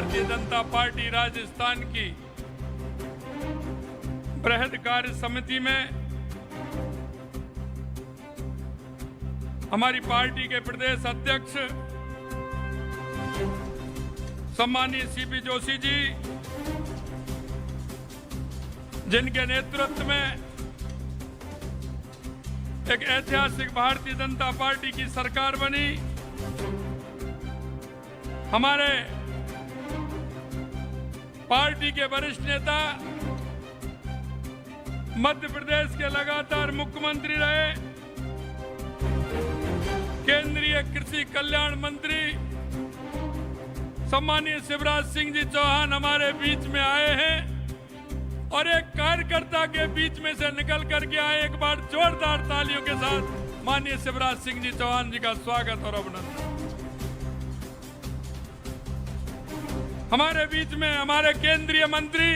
Bharatiya Janata party Rajasthan की बृहद कार्य समिति में हमारी पार्टी के प्रदेश अध्यक्ष सम्मानीय सीपी जोशी जी, जिनके नेतृत्व में एक ऐतिहासिक भारतीय जनता पार्टी की सरकार बनी, हमारे पार्टी के वरिष्ठ नेता, मध्य प्रदेश के लगातार मुख्यमंत्री रहे, केंद्रीय कृषि कल्याण मंत्री सम्मानीय शिवराज सिंह जी चौहान हमारे बीच में आए हैं और एक कार्यकर्ता के बीच में से निकल करके आए। एक बार जोरदार तालियों के साथ माननीय शिवराज सिंह जी चौहान जी का स्वागत और अभिनंदन। हमारे बीच में हमारे केंद्रीय मंत्री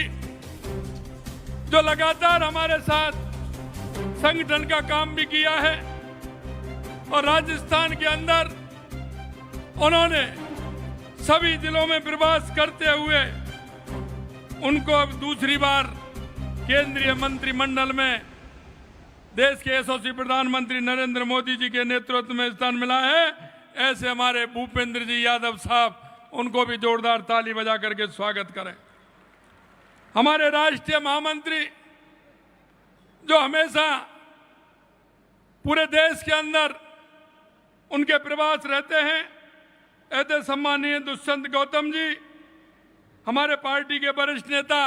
जो लगातार हमारे साथ संगठन का काम भी किया है और राजस्थान के अंदर उन्होंने सभी जिलों में प्रवास करते हुए उनको अब दूसरी बार केंद्रीय मंत्रिमंडल में देश के यशस्वी प्रधानमंत्री नरेंद्र मोदी जी के नेतृत्व में स्थान मिला है। ऐसे हमारे भूपेंद्र जी यादव साहब, उनको भी जोरदार ताली बजा करके स्वागत करें। हमारे राष्ट्रीय महामंत्री जो हमेशा पूरे देश के अंदर उनके प्रवास रहते हैं, ऐसे सम्मानीय दुष्यंत गौतम जी, हमारे पार्टी के वरिष्ठ नेता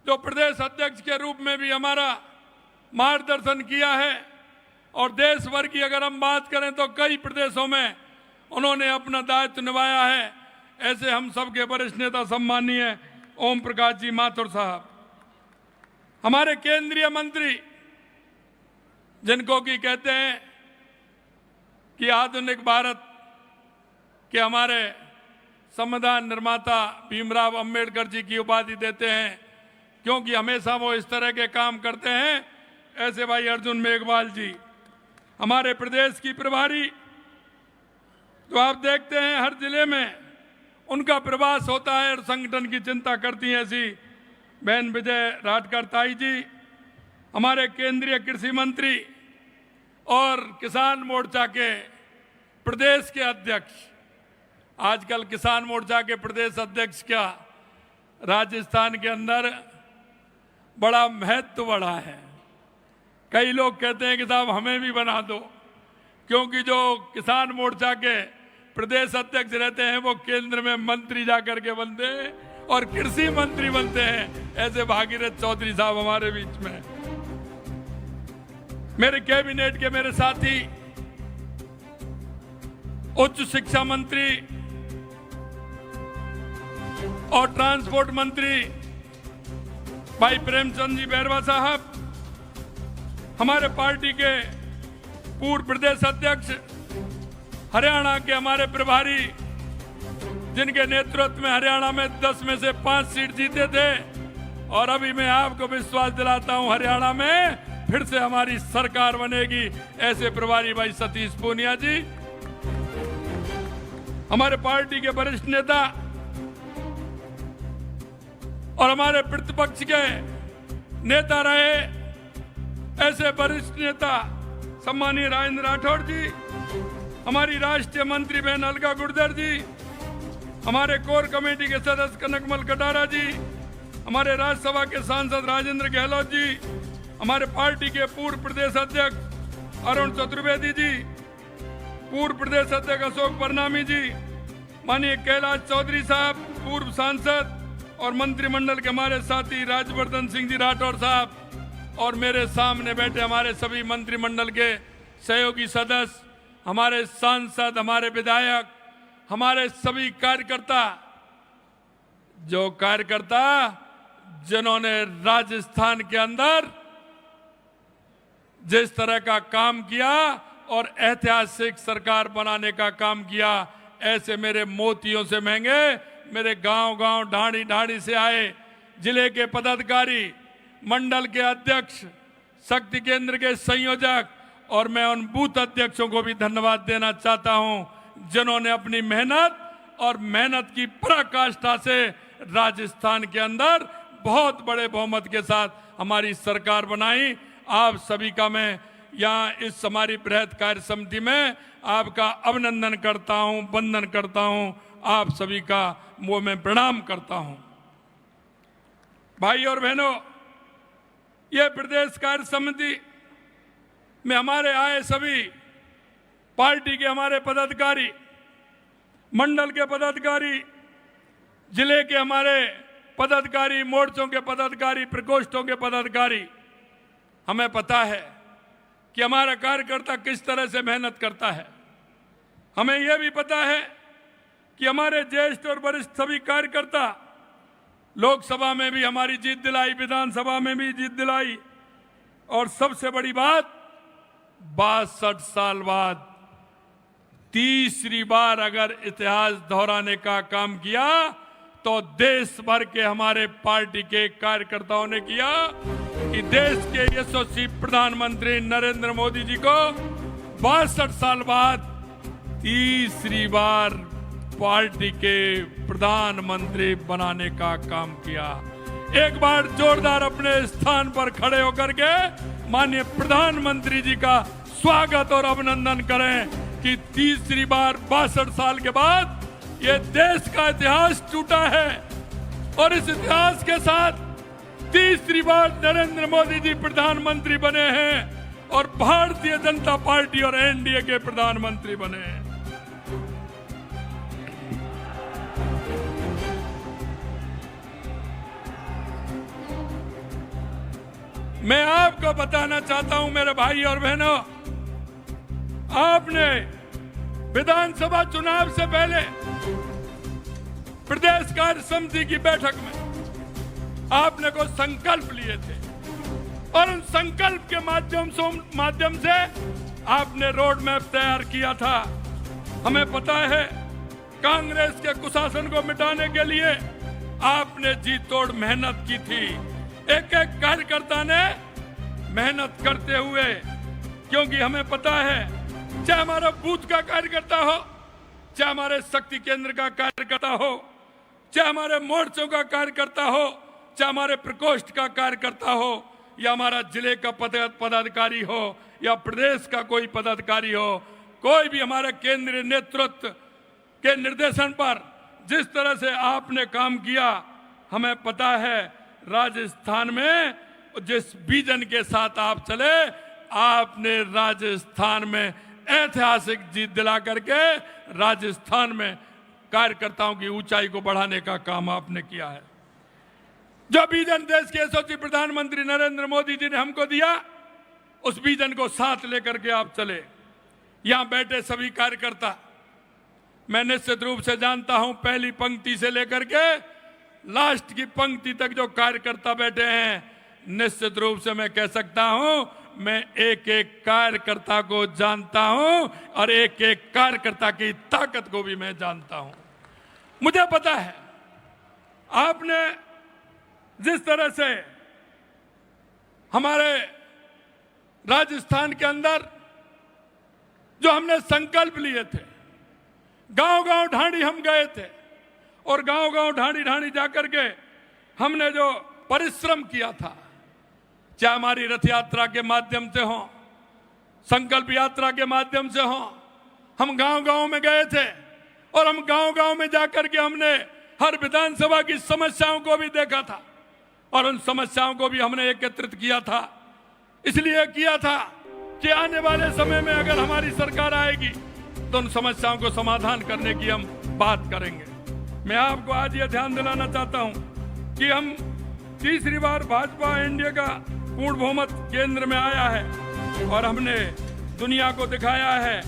जो प्रदेश अध्यक्ष के रूप में भी हमारा मार्गदर्शन किया है और देश भर की अगर हम बात करें तो कई प्रदेशों में उन्होंने अपना दायित्व निभाया है। ऐसे हम सबके वरिष्ठ नेता सम्मानीय ओम प्रकाश जी माथुर साहब, हमारे केंद्रीय मंत्री जिनको कि कहते हैं कि आधुनिक भारत के हमारे संविधान निर्माता भीमराव अंबेडकर जी की उपाधि देते हैं, क्योंकि हमेशा वो इस तरह के काम करते हैं। ऐसे भाई अर्जुन मेघवाल जी, हमारे प्रदेश की प्रभारी, जो आप देखते हैं हर जिले में उनका प्रवास होता है और संगठन की चिंता करती हैं, ऐसी बहन विजय राठकर ताई जी, हमारे केंद्रीय कृषि मंत्री और किसान मोर्चा के प्रदेश के अध्यक्ष। आजकल किसान मोर्चा के प्रदेश अध्यक्ष क्या राजस्थान के अंदर बड़ा महत्व बढ़ा है। कई लोग कहते हैं कि साहब हमें भी बना दो, क्योंकि जो किसान मोर्चा के प्रदेश अध्यक्ष रहते हैं वो केंद्र में मंत्री जाकर के बनते हैं और कृषि मंत्री बनते हैं। ऐसे भागीरथ चौधरी साहब हमारे बीच में, मेरे कैबिनेट के मेरे साथी, उच्च शिक्षा मंत्री और ट्रांसपोर्ट मंत्री भाई प्रेमचंद जी बैरवा साहब, हमारे पार्टी के पूर्व प्रदेश अध्यक्ष, हरियाणा के हमारे प्रभारी, जिनके नेतृत्व में हरियाणा में 10 में से 5 सीट जीते थे और अभी मैं आपको विश्वास दिलाता हूं हरियाणा में फिर से हमारी सरकार बनेगी। ऐसे प्रभारी भाई सतीश पूनिया जी, हमारे पार्टी के वरिष्ठ नेता और हमारे प्रतिपक्ष के नेता रहे, ऐसे वरिष्ठ नेता सम्मानीय राजेंद्र राठौड़ जी, हमारी राष्ट्रीय मंत्री बहन अलका गुर्जर जी, हमारे कोर कमेटी के सदस्य कनकमल कटारा जी, हमारे राज्यसभा के सांसद राजेंद्र गहलोत जी, हमारे पार्टी के पूर्व प्रदेश अध्यक्ष अरुण चतुर्वेदी जी, पूर्व प्रदेश अध्यक्ष अशोक परनामी जी, माननीय कैलाश चौधरी साहब, पूर्व सांसद और मंत्रिमंडल के हमारे साथी राज्यवर्धन सिंह जी राठौर साहब, और मेरे सामने बैठे हमारे सभी मंत्रिमंडल के सहयोगी सदस्य, हमारे सांसद, हमारे विधायक, हमारे सभी कार्यकर्ता, जो कार्यकर्ता जिन्होंने राजस्थान के अंदर जिस तरह का काम किया और ऐतिहासिक सरकार बनाने का काम किया, ऐसे मेरे मोतियों से महंगे मेरे गांव-गांव, ढाणी-ढाणी से आए जिले के पदाधिकारी, मंडल के अध्यक्ष, शक्ति केंद्र के संयोजक, और मैं उन बूथ अध्यक्षों को भी धन्यवाद देना चाहता हूं जिन्होंने अपनी मेहनत, और मेहनत की पराकाष्ठा से राजस्थान के अंदर बहुत बड़े बहुमत के साथ हमारी सरकार बनाई। आप सभी का मैं यहाँ इस हमारी बृहद कार्य समिति में आपका अभिनंदन करता हूँ, वंदन करता हूँ, आप सभी का वो मैं प्रणाम करता हूँ। भाई और बहनों, ये प्रदेश कार्य समिति में हमारे आए सभी पार्टी के हमारे पदाधिकारी, मंडल के पदाधिकारी, जिले के हमारे पदाधिकारी, मोर्चों के पदाधिकारी, प्रकोष्ठों के पदाधिकारी, हमें पता है कि हमारा कार्यकर्ता किस तरह से मेहनत करता है। हमें यह भी पता है कि हमारे ज्येष्ठ और वरिष्ठ सभी कार्यकर्ता लोकसभा में भी हमारी जीत दिलाई, विधानसभा में भी जीत दिलाई, और सबसे बड़ी बात 62 साल बाद तीसरी बार अगर इतिहास दोहराने का काम किया तो देश भर के हमारे पार्टी के कार्यकर्ताओं ने किया कि देश के यशस्वी प्रधानमंत्री नरेंद्र मोदी जी को 62 साल बाद तीसरी बार पार्टी के प्रधानमंत्री बनाने का काम किया। एक बार जोरदार अपने स्थान पर खड़े होकर के माननीय प्रधानमंत्री जी का स्वागत और अभिनंदन करें कि तीसरी बार 62 साल के बाद ये देश का इतिहास टूटा है और इस इतिहास के साथ तीसरी बार नरेंद्र मोदी जी प्रधानमंत्री बने हैं और भारतीय जनता पार्टी और एनडीए के प्रधानमंत्री बने हैं। मैं आपको बताना चाहता हूं मेरे भाई और बहनों, आपने विधानसभा चुनाव से पहले प्रदेश कार्य समिति की बैठक में आपने कुछ संकल्प लिए थे और उन संकल्प के माध्यम से आपने रोड मैप तैयार किया था। हमें पता है कांग्रेस के कुशासन को मिटाने के लिए आपने जी तोड़ मेहनत की थी। एक एक कार्यकर्ता ने मेहनत करते हुए, क्योंकि हमें पता है चाहे हमारा बूथ का कार्यकर्ता हो, चाहे हमारे शक्ति केंद्र का कार्यकर्ता हो, चाहे हमारे मोर्चों का कार्यकर्ता हो, चाहे हमारे प्रकोष्ठ का कार्यकर्ता हो, या हमारा जिले का पदाधिकारी हो या प्रदेश का कोई पदाधिकारी हो, कोई भी हमारे केंद्रीय नेतृत्व के निर्देशन पर जिस तरह से आपने काम किया, हमें पता है राजस्थान में जिस विजन के साथ आप चले, आपने राजस्थान में ऐतिहासिक जीत दिला करके राजस्थान में कार्यकर्ताओं की ऊंचाई को बढ़ाने का काम आपने किया है। जो विजन देश के यशस्वी प्रधानमंत्री नरेंद्र मोदी जी ने हमको दिया, उस विजन को साथ लेकर के आप चले। यहां बैठे सभी कार्यकर्ता, मैं निश्चित रूप से जानता हूं, पहली पंक्ति से लेकर के लास्ट की पंक्ति तक जो कार्यकर्ता बैठे हैं, निश्चित रूप से मैं कह सकता हूं मैं एक एक कार्यकर्ता को जानता हूं और एक एक कार्यकर्ता की ताकत को भी मैं जानता हूं। मुझे पता है आपने जिस तरह से हमारे राजस्थान के अंदर जो हमने संकल्प लिए थे, गांव-गांव ढांडी हम गए थे और गांव-गांव ढांडी जाकर के हमने जो परिश्रम किया था, चाहे हमारी रथ यात्रा के माध्यम से हो, संकल्प यात्रा के माध्यम से हो, हम गांव-गांव में गए थे और हम गांव-गांव में जाकर के हमने हर विधानसभा की समस्याओं को भी देखा था और उन समस्याओं को भी हमने एकत्रित किया था। इसलिए किया था कि आने वाले समय में अगर हमारी सरकार आएगी तो उन समस्याओं को समाधान करने की हम बात करेंगे। मैं आपको आज ये ध्यान दिलाना चाहता हूं कि हम तीसरी बार भाजपा एनडीए का पूर्ण बहुमत केंद्र में आया है और हमने दुनिया को दिखाया है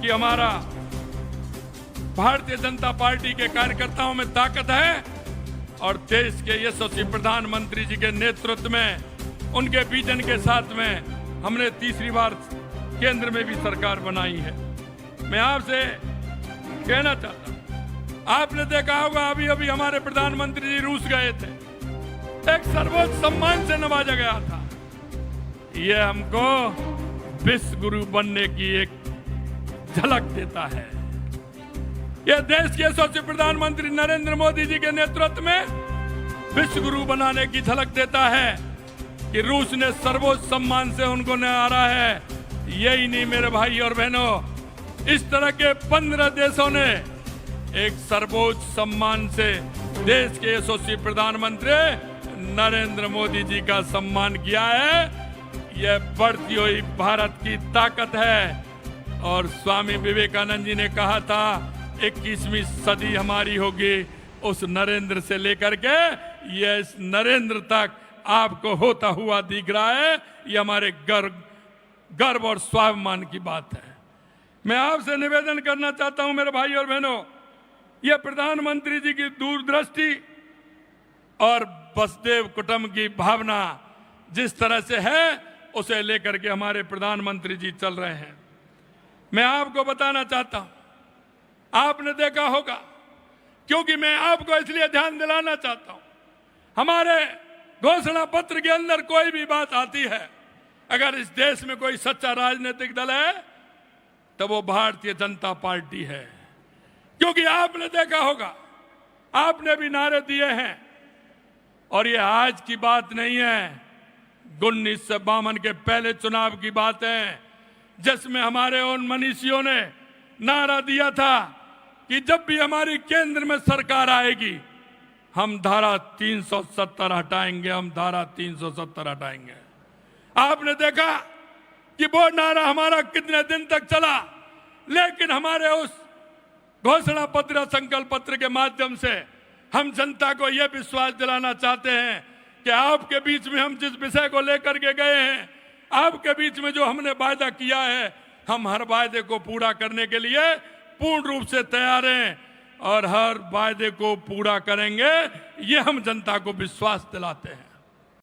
कि हमारा भारतीय जनता पार्टी के कार्यकर्ताओं में ताकत है और देश के यशस्वी प्रधानमंत्री जी के नेतृत्व में, उनके विजन के साथ में हमने तीसरी बार केंद्र में भी सरकार बनाई है। मैं आपसे कहना चाहता हूं, आपने देखा होगा अभी अभी हमारे प्रधानमंत्री जी रूस गए थे, एक सर्वोच्च सम्मान से नवाजा गया था। यह हमको विश्व गुरु बनने की एक झलक देता है। यह देश के यशस्वी प्रधानमंत्री नरेंद्र मोदी जी के नेतृत्व में विश्व गुरु बनाने की झलक देता है कि रूस ने सर्वोच्च सम्मान से उनको नवारा है। यही नहीं मेरे भाई और बहनों, इस तरह के 15 देशों ने एक सर्वोच्च सम्मान से देश के यशस्वी प्रधानमंत्री नरेंद्र मोदी जी का सम्मान किया है। यह बढ़ती हुई भारत की ताकत है। और स्वामी विवेकानंद जी ने कहा था 21वीं सदी हमारी होगी उस नरेंद्र से लेकर के ये इस नरेंद्र तक आपको होता हुआ दिख रहा है। ये हमारे गर्व और स्वाभिमान की बात है। मैं आपसे निवेदन करना चाहता हूं मेरे भाई और बहनों, यह प्रधानमंत्री जी की दूरदृष्टि और वसुधैव कुटुंब की भावना जिस तरह से है उसे लेकर के हमारे प्रधानमंत्री जी चल रहे हैं। मैं आपको बताना चाहता हूं, आपने देखा होगा, क्योंकि मैं आपको इसलिए ध्यान दिलाना चाहता हूं, हमारे घोषणा पत्र के अंदर कोई भी बात आती है, अगर इस देश में कोई सच्चा राजनीतिक दल है तो वो भारतीय जनता पार्टी है। क्योंकि आपने देखा होगा, आपने भी नारे दिए हैं, और ये आज की बात नहीं है, 1952 के पहले चुनाव की बात है, जिसमें हमारे उन मनीषियों ने नारा दिया था कि जब भी हमारी केंद्र में सरकार आएगी हम धारा 370 हटाएंगे, हम धारा 370 हटाएंगे। आपने देखा कि वो नारा हमारा कितने दिन तक चला, लेकिन हमारे उस घोषणा पत्र संकल्प पत्र के माध्यम से हम जनता को यह विश्वास दिलाना चाहते हैं कि आपके बीच में हम जिस विषय को लेकर के गए हैं, आपके बीच में जो हमने वायदा किया है, हम हर वायदे को पूरा करने के लिए पूर्ण रूप से तैयार हैं और हर वायदे को पूरा करेंगे, ये हम जनता को विश्वास दिलाते हैं।